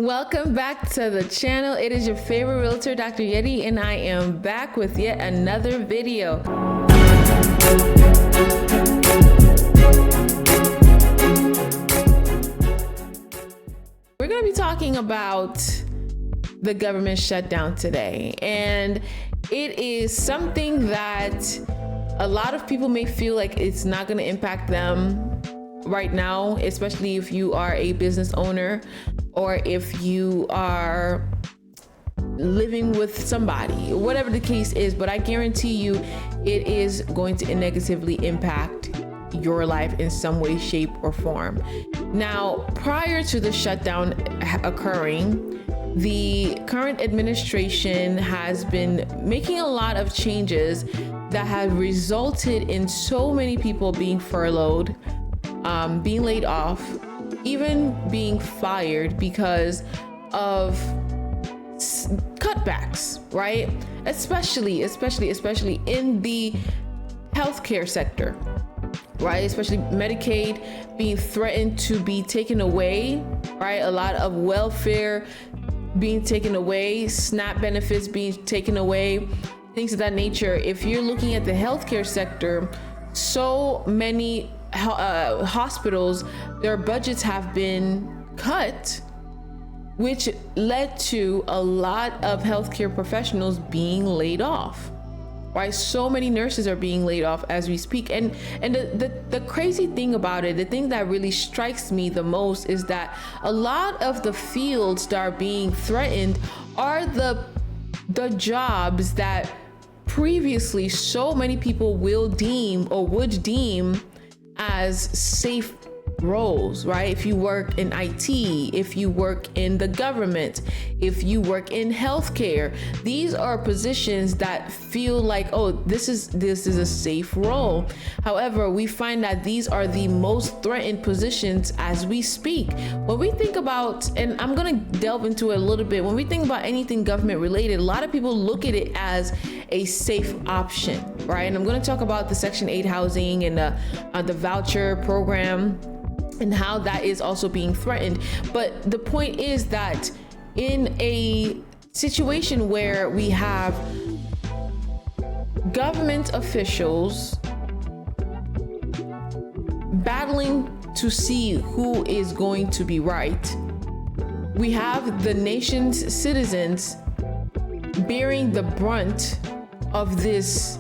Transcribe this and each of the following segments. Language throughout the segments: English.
Welcome back to the channel. It is your favorite realtor, Dr. Yeti, and I am back with yet another video. We're going to be talking about the government shutdown today, and it is something that a lot of people may feel like it's not going to impact them right now, especially if you are a business owner or if you are living with somebody, whatever the case is. But I guarantee you it is going to negatively impact your life in some way, shape, or form. Now, prior to the shutdown occurring, the current administration has been making a lot of changes that have resulted in so many people being furloughed, being laid off, even being fired because of cutbacks, right? Especially in the healthcare sector, right? Especially Medicaid being threatened to be taken away, right? A lot of welfare being taken away, SNAP benefits being taken away, things of that nature. If you're looking at the healthcare sector, so many hospitals, their budgets have been cut, which led to a lot of healthcare professionals being laid off, right? So many nurses are being laid off as we speak. And the crazy thing about it, the thing that really strikes me the most is that a lot of the fields that are being threatened are the jobs that previously so many people would deem as safe roles, right? If you work in IT, if you work in the government, if you work in healthcare, these are positions that feel like, oh, this is a safe role. However, we find that these are the most threatened positions as we speak. When we think about, and I'm gonna delve into it a little bit, when we think about anything government related, a lot of people look at it as a safe option, right? And I'm gonna talk about the Section 8 housing and the voucher program and how that is also being threatened. But the point is that in a situation where we have government officials battling to see who is going to be right, we have the nation's citizens bearing the brunt of this,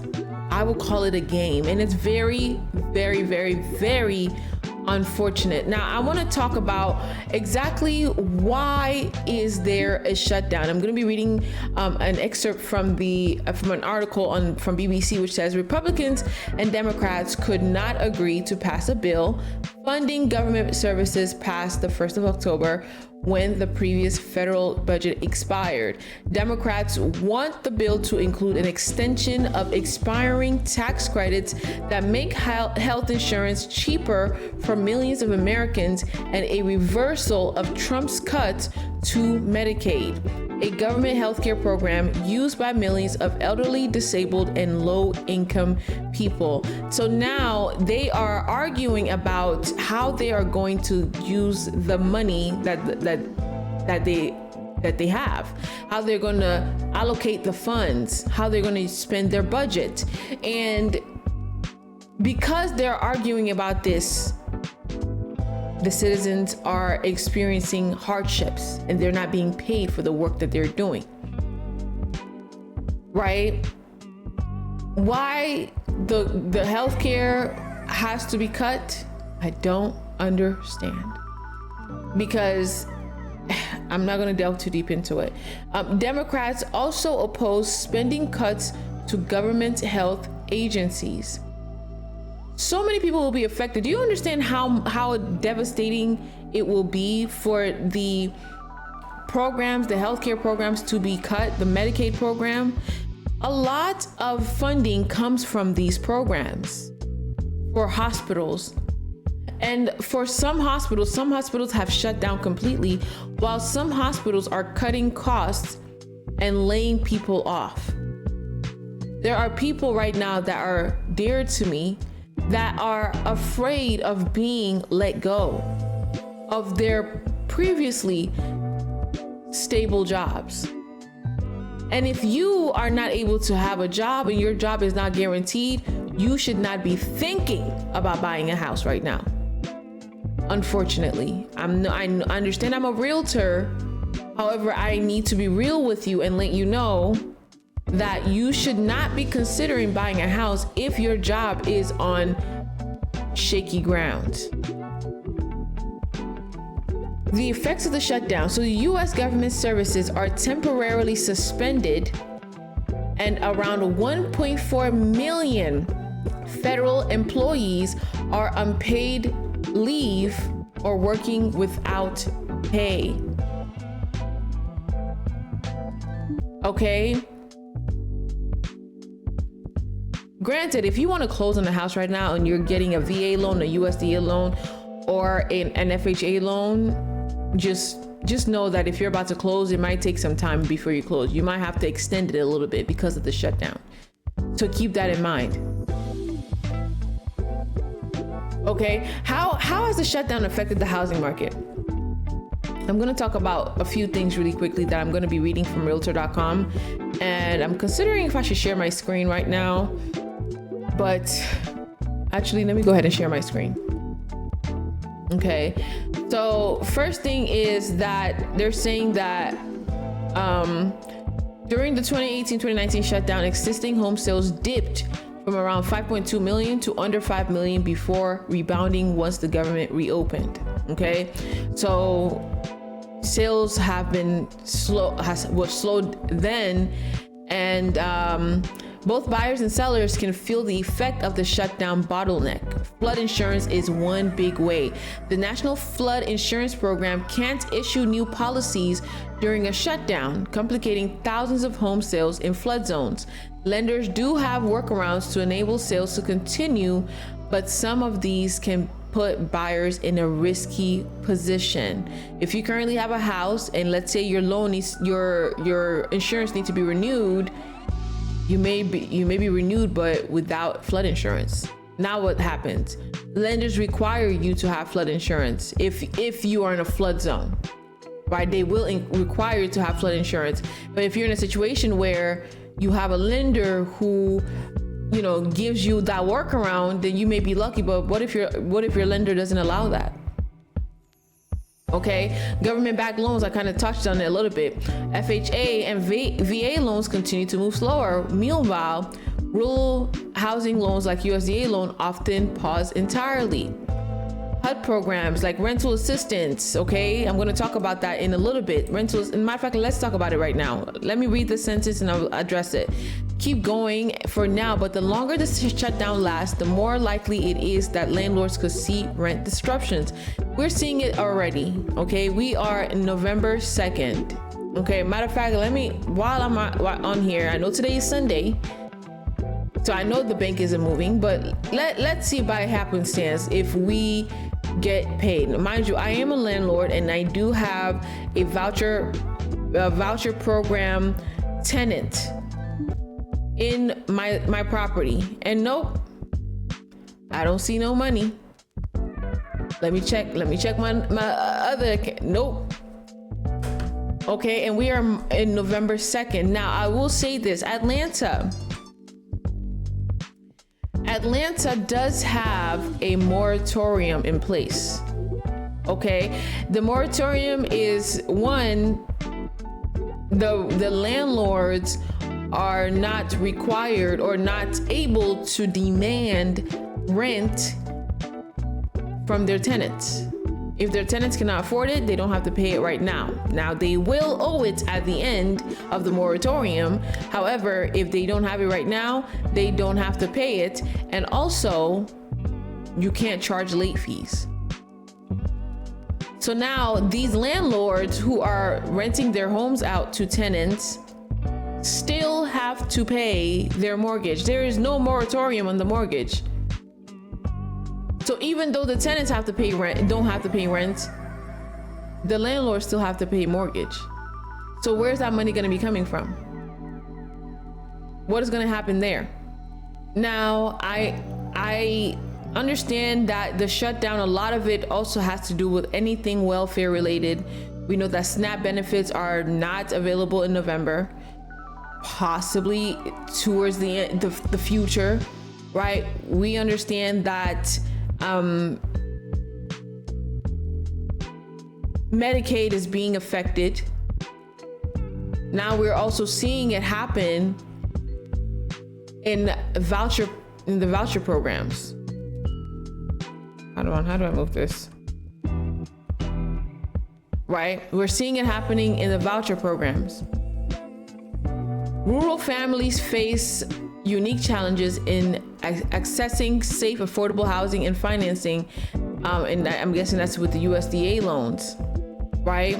I will call it a game. And it's very, very, very, very unfortunate. Now, I want to talk about exactly why is there a shutdown. I'm going to be reading an excerpt from an article from BBC, which says Republicans and Democrats could not agree to pass a bill funding government services past the 1st of October when the previous federal budget expired. Democrats want the bill to include an extension of expiring tax credits that make health insurance cheaper for millions of Americans and a reversal of Trump's cuts to Medicaid, a government healthcare program used by millions of elderly, disabled, and low-income people. So now they are arguing about how they are going to use the money that they have, how they're going to allocate the funds, how they're going to spend their budget. And because they're arguing about this, the citizens are experiencing hardships and they're not being paid for the work that they're doing, right? Why the healthcare has to be cut, I don't understand. Because I'm not going to delve too deep into it. Democrats also oppose spending cuts to government health agencies. So many people will be affected. Do you understand how devastating it will be for the programs, the healthcare programs to be cut, the Medicaid program? A lot of funding comes from these programs for hospitals. And for some hospitals have shut down completely, while some hospitals are cutting costs and laying people off. There are people right now that are dear to me that are afraid of being let go of their previously stable jobs. And if you are not able to have a job and your job is not guaranteed, you should not be thinking about buying a house right now. Unfortunately, I understand I'm a realtor. However, I need to be real with you and let you know that you should not be considering buying a house if your job is on shaky ground. The effects of the shutdown. So the U.S. government services are temporarily suspended, and around 1.4 million federal employees are unpaid leave or working without pay. Okay. Granted, if you want to close on a house right now and you're getting a VA loan, a USDA loan, or an FHA loan, just know that if you're about to close, it might take some time before you close. You might have to extend it a little bit because of the shutdown. So keep that in mind. Okay, how has the shutdown affected the housing market? I'm going to talk about a few things really quickly that I'm going to be reading from realtor.com, and I'm considering if I should share my screen right now, but actually let me go ahead and share my screen. Okay, so first thing is that they're saying that during the 2018-2019 shutdown, existing home sales dipped from around 5.2 million to under 5 million before rebounding once the government reopened. Okay, so sales have been slowed then, and both buyers and sellers can feel the effect of the shutdown bottleneck. Flood insurance is one big way. The National Flood Insurance Program can't issue new policies during a shutdown, complicating thousands of home sales in flood zones. Lenders do have workarounds to enable sales to continue, but some of these can put buyers in a risky position. If you currently have a house and let's say your loan needs, your insurance needs to be renewed, you may be renewed but without flood insurance. Now what happens? Lenders require you to have flood insurance if you are in a flood zone, right? They will require you to have flood insurance. But if you're in a situation where you have a lender who gives you that workaround, then you may be lucky. But what if your lender doesn't allow that? Okay, government-backed loans, I kind of touched on it a little bit. FHA and VA loans continue to move slower. Meanwhile, rural housing loans like USDA loan often pause entirely. HUD programs like rental assistance, okay? I'm going to talk about that in a little bit. Rentals, in matter of fact, let's talk about it right now. Let me read the sentence and I'll address it. Keep going for now, but the longer the shutdown lasts, the more likely it is that landlords could see rent disruptions. We're seeing it already, okay? We are in November 2nd, okay? Matter of fact, while I'm on here, I know today is Sunday, so I know the bank isn't moving, but let's see by happenstance if we get paid. Mind you, I am a landlord and I do have a voucher program tenant in my property, and nope, I don't see no money. Let me check my other account. Nope. Okay, and we are in November 2nd. Now I will say this, Atlanta does have a moratorium in place. Okay, the moratorium is one, the landlords are not required or not able to demand rent from their tenants. If their tenants cannot afford it, they don't have to pay it right now. Now they will owe it at the end of the moratorium. However, if they don't have it right now, they don't have to pay it. And also, you can't charge late fees. So now these landlords who are renting their homes out to tenants still have to pay their mortgage. There is no moratorium on the mortgage. So even though the tenants have to pay rent, don't have to pay rent, the landlords still have to pay mortgage. So where's that money going to be coming from? What is going to happen there? Now, I understand that the shutdown, a lot of it also has to do with anything welfare related. We know that SNAP benefits are not available in November, possibly towards the future, right? We understand that Medicaid is being affected. Now we're also seeing it happen in the voucher programs. How do I move this? Right? We're seeing it happening in the voucher programs. Rural families face unique challenges in accessing safe, affordable housing and financing. And I'm guessing that's with the USDA loans, right?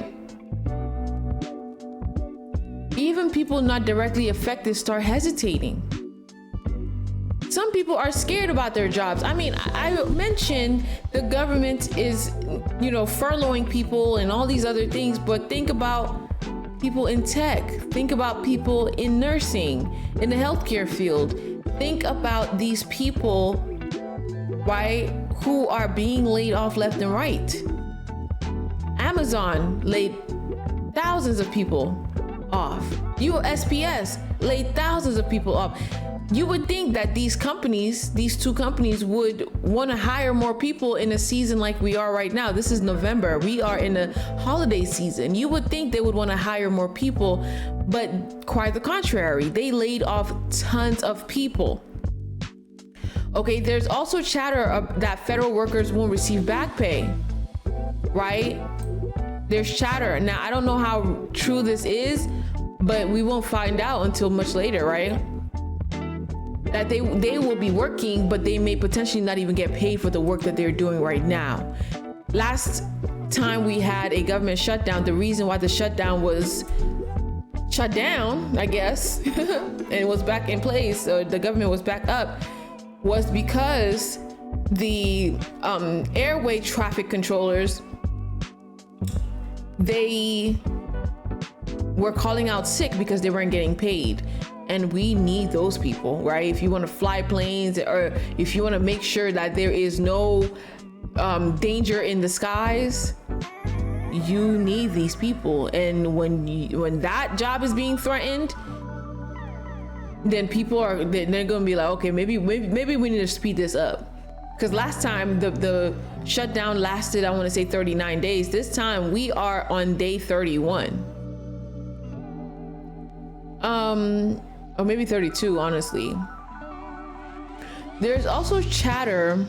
Even people not directly affected start hesitating. Some people are scared about their jobs. I mean, I mentioned the government is, furloughing people and all these other things, but think about people in tech. Think about people in nursing, in the healthcare field. Think about these people, right, who are being laid off left and right. Amazon laid thousands of people off. USPS laid thousands of people off. You would think that these two companies would want to hire more people in a season like we are right now. This is November. We are in a holiday season. You would think they would want to hire more people, but quite the contrary. They laid off tons of people. Okay, there's also chatter that federal workers won't receive back pay, right? There's chatter. Now, I don't know how true this is, but we won't find out until much later, right? That they will be working, but they may potentially not even get paid for the work that they're doing right now. Last time we had a government shutdown, the reason why the shutdown was shut down, I guess, and it was back in place, so the government was back up, was because the airway traffic controllers, they were calling out sick because they weren't getting paid. And we need those people, right? If you want to fly planes, or if you want to make sure that there is no danger in the skies, you need these people. And when that job is being threatened, then they're gonna be like, okay, maybe we need to speed this up. Because last time the shutdown lasted, I want to say 39 days. This time we are on day 31. Or maybe 32, honestly. There's also chatter.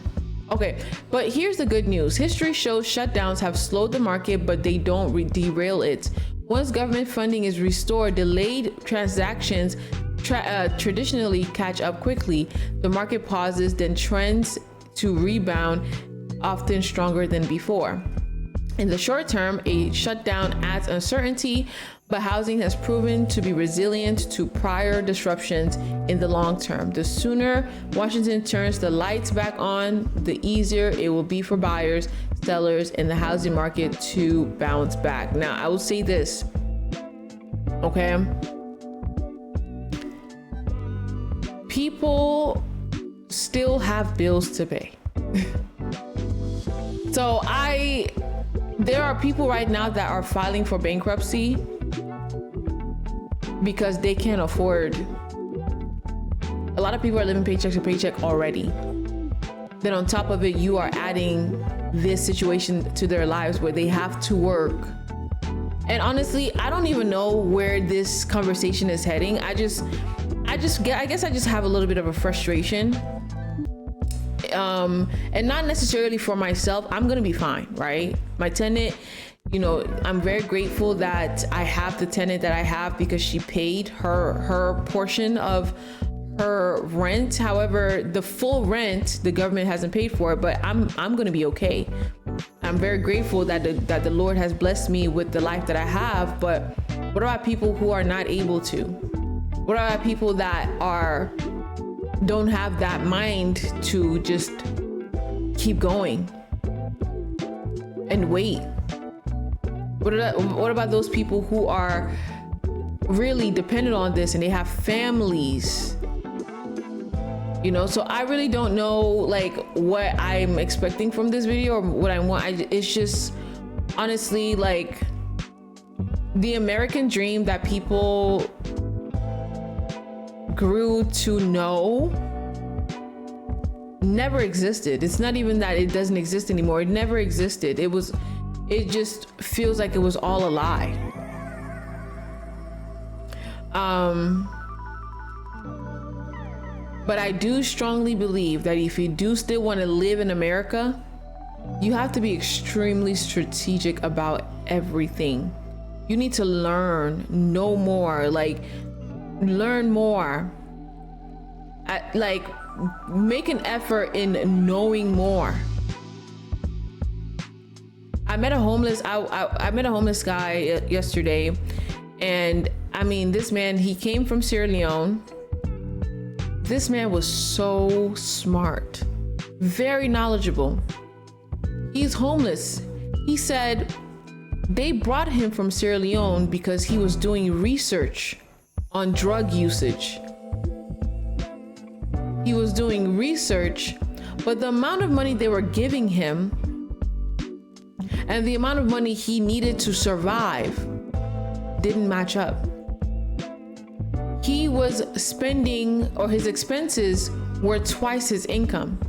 Okay, but here's the good news. History shows shutdowns have slowed the market, but they don't derail it. Once government funding is restored, delayed transactions traditionally catch up quickly. The market pauses, then trends to rebound, often stronger than before. In the short term, a shutdown adds uncertainty, but housing has proven to be resilient to prior disruptions in the long term. The sooner Washington turns the lights back on, the easier it will be for buyers, sellers, and the housing market to bounce back. Now, I will say this, okay? People still have bills to pay. So there are people right now that are filing for bankruptcy because they can't afford. A lot of people are living paycheck to paycheck already. Then on top of it, you are adding this situation to their lives where they have to work. And honestly, I don't even know where this conversation is heading. I guess I just have a little bit of a frustration. And not necessarily for myself. I'm gonna be fine, right? My tenant, I'm very grateful that I have the tenant that I have because she paid her portion of her rent. However, the full rent, the government hasn't paid for it, but I'm gonna be okay. I'm very grateful that the Lord has blessed me with the life that I have. But what about people who are not able to? What about people that don't have that mind to just keep going and wait? What about those people who are really dependent on this and they have families? So I really don't know what I'm expecting from this video or what I want. It's just honestly the American dream that people grew to know never existed. It's not even that it doesn't exist anymore. It never existed. It just feels like it was all a lie. But I do strongly believe that if you do still want to live in America, you have to be extremely strategic about everything. You need to know more, learn more. Make an effort in knowing more. I met a homeless guy yesterday, and I mean, this man, he came from Sierra Leone. This man was so smart, very knowledgeable. He's homeless. He said they brought him from Sierra Leone because he was doing research on drug usage. He was doing research, but the amount of money they were giving him and the amount of money he needed to survive didn't match up. He was spending, or his expenses were twice his income.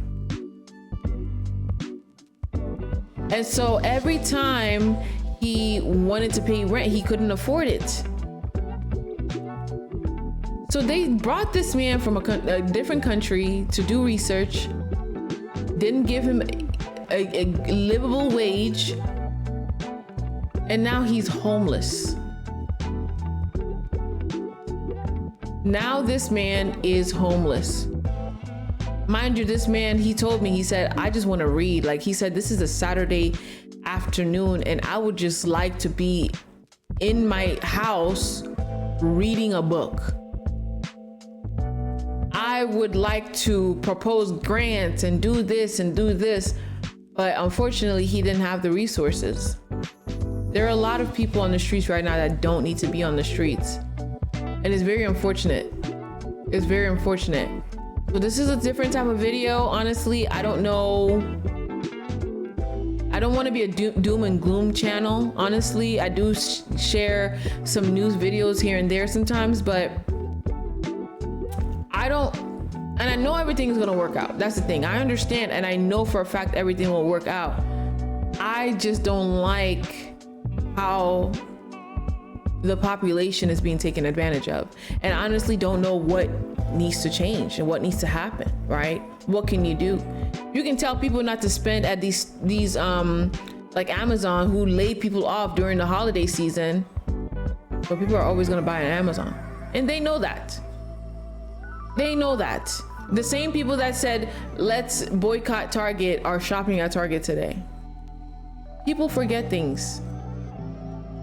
And so every time he wanted to pay rent, he couldn't afford it. So they brought this man from a different country to do research, didn't give him a livable wage, and now he's homeless. Now this man is homeless. Mind you, this man, he told me, he said, I just want to read. Like he said, this is a Saturday afternoon and I would just like to be in my house reading a book. I would like to propose grants and do this and do this, but unfortunately he didn't have the resources. There are a lot of people on the streets right now that don't need to be on the streets. And it's very unfortunate. It's very unfortunate. So this is a different type of video. Honestly, I don't know. I don't want to be a doom and gloom channel. Honestly, I do share some news videos here and there sometimes, but and I know everything is going to work out. That's the thing. I understand. And I know for a fact everything will work out. I just don't like how the population is being taken advantage of. And I honestly don't know what needs to change and what needs to happen, right? What can you do? You can tell people not to spend at these like Amazon, who lay people off during the holiday season, but people are always going to buy on Amazon. And they know that. They know that. The same people that said, let's boycott Target are shopping at Target today. People forget things.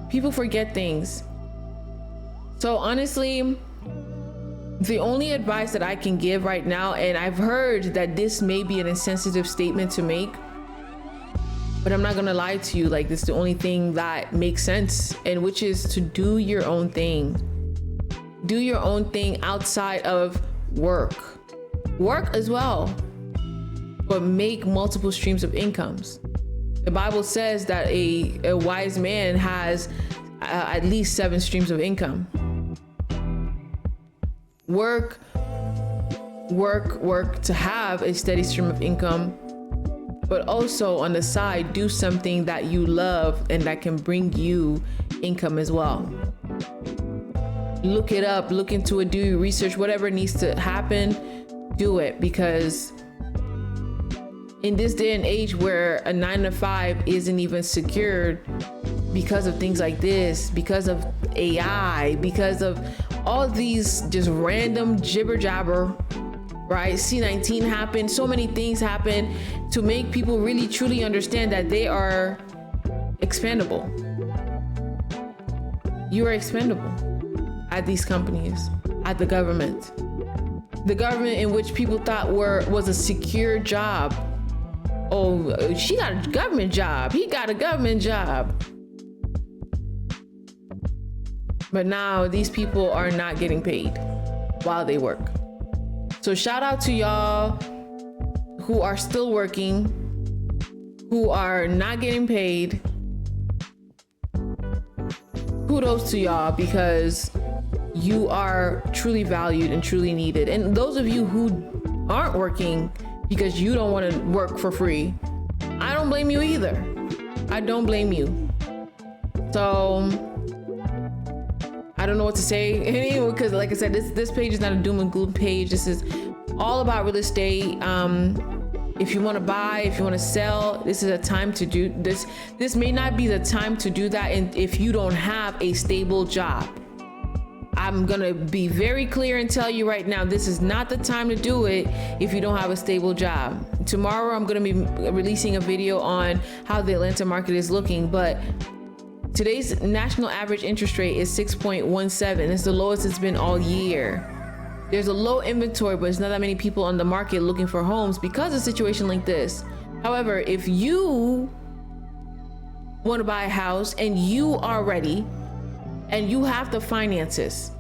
People forget things. So honestly, the only advice that I can give right now, and I've heard that this may be an insensitive statement to make, but I'm not gonna lie to you, like this is the only thing that makes sense, and which is to do your own thing. Do your own thing outside of work. Work as well, but make multiple streams of incomes. The Bible says that a wise man has at least 7 streams of income. Work to have a steady stream of income, but also on the side, do something that you love and that can bring you income as well. Look it up, look into it, do your research, whatever needs to happen, do it, because in this day and age where a 9-to-5 isn't even secured because of things like this, because of AI, because of all these just random jibber jabber, right? C-19 happened, so many things happen to make people really truly understand that they are expendable. You are expendable at these companies, at the government. The government in which people thought was a secure job. Oh, she got a government job. He got a government job. But now these people are not getting paid while they work. So shout out to y'all who are still working, who are not getting paid, kudos to y'all, because you are truly valued and truly needed. And those of you who aren't working because you don't want to work for free, I don't blame you either. I don't blame you. So I don't know what to say anyway, because like I said, this page is not a doom and gloom page. This is all about real estate. If you want to buy, if you want to sell, this is a time to do this. This may not be the time to do that, and if you don't have a stable job. I'm gonna be very clear and tell you right now, this is not the time to do it if you don't have a stable job. Tomorrow I'm gonna be releasing a video on how the Atlanta market is looking, but today's national average interest rate is 6.17. It's the lowest it's been all year. There's a low inventory, but it's not that many people on the market looking for homes because of a situation like this. However, if you want to buy a house and you are ready and you have the finances,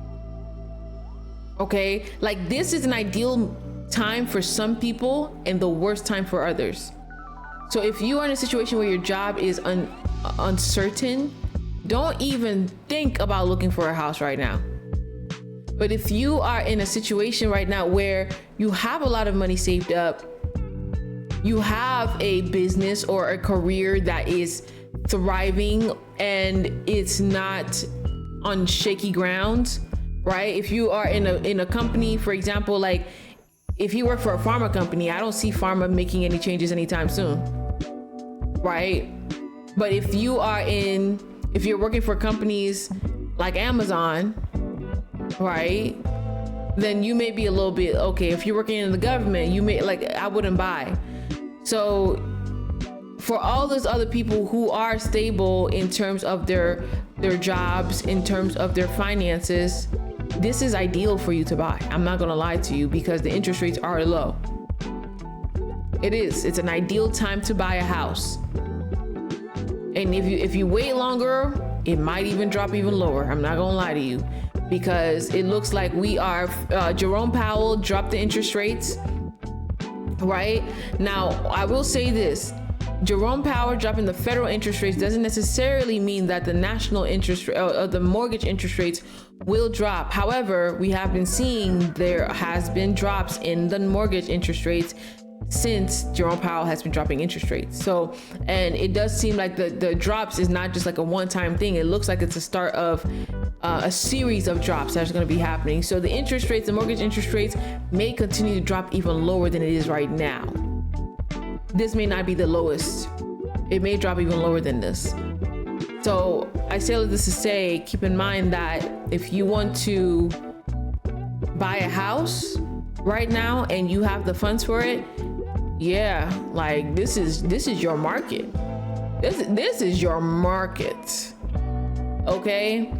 okay, like this is an ideal time for some people and the worst time for others. So if you are in a situation where your job is uncertain, don't even think about looking for a house right now. But if you are in a situation right now where you have a lot of money saved up, you have a business or a career that is thriving and it's not on shaky ground, right? If you are in a company, for example, like if you work for a pharma company, I don't see pharma making any changes anytime soon, right? But if you're working for companies like Amazon, right, then you may be a little bit okay. If you're working in the government, you may, like, I wouldn't buy. So for all those other people who are stable in terms of their jobs, in terms of their finances, this is ideal for you to buy. I'm not gonna lie to you, because the interest rates are low. It is. It's an ideal time to buy a house. And if you wait longer, it might even drop even lower. I'm not gonna lie to you, because it looks like Jerome Powell dropped the interest rates, right? Now, I will say this. Jerome Powell dropping the federal interest rates doesn't necessarily mean that the national interest the mortgage interest rates will drop. However, we have been seeing there has been drops in the mortgage interest rates since Jerome Powell has been dropping interest rates. So, and it does seem like the drops is not just like a one-time thing. It looks like it's a start of a series of drops that's going to be happening. So the interest rates, the mortgage interest rates may continue to drop even lower than it is right now. This may not be the lowest. It may drop even lower than this. So I say all this to say, keep in mind that if you want to buy a house right now and you have the funds for it, yeah, like this is your market. This is your market. Okay?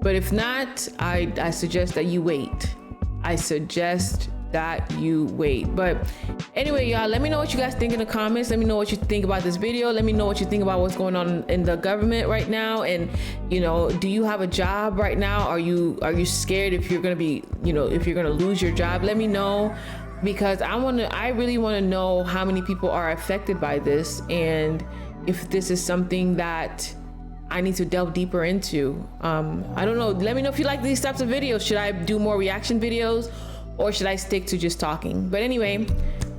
But if not, I suggest that you wait. I suggest that you wait. But anyway, y'all, let me know what you guys think in the comments. Let me know what you think about this video. Let me know what you think about what's going on in the government right now. And, you know, do you have a job right now? Are you scared if you're going to be, you know, if you're going to lose your job? Let me know, because I really want to know how many people are affected by this, and if this is something that I need to delve deeper into. I don't know. Let me know if you like these types of videos. Should I do more reaction videos, or should I stick to just talking? But anyway,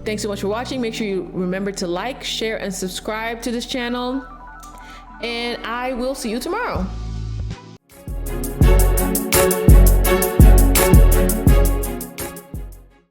thanks so much for watching. Make sure you remember to like, share, and subscribe to this channel. And I will see you tomorrow.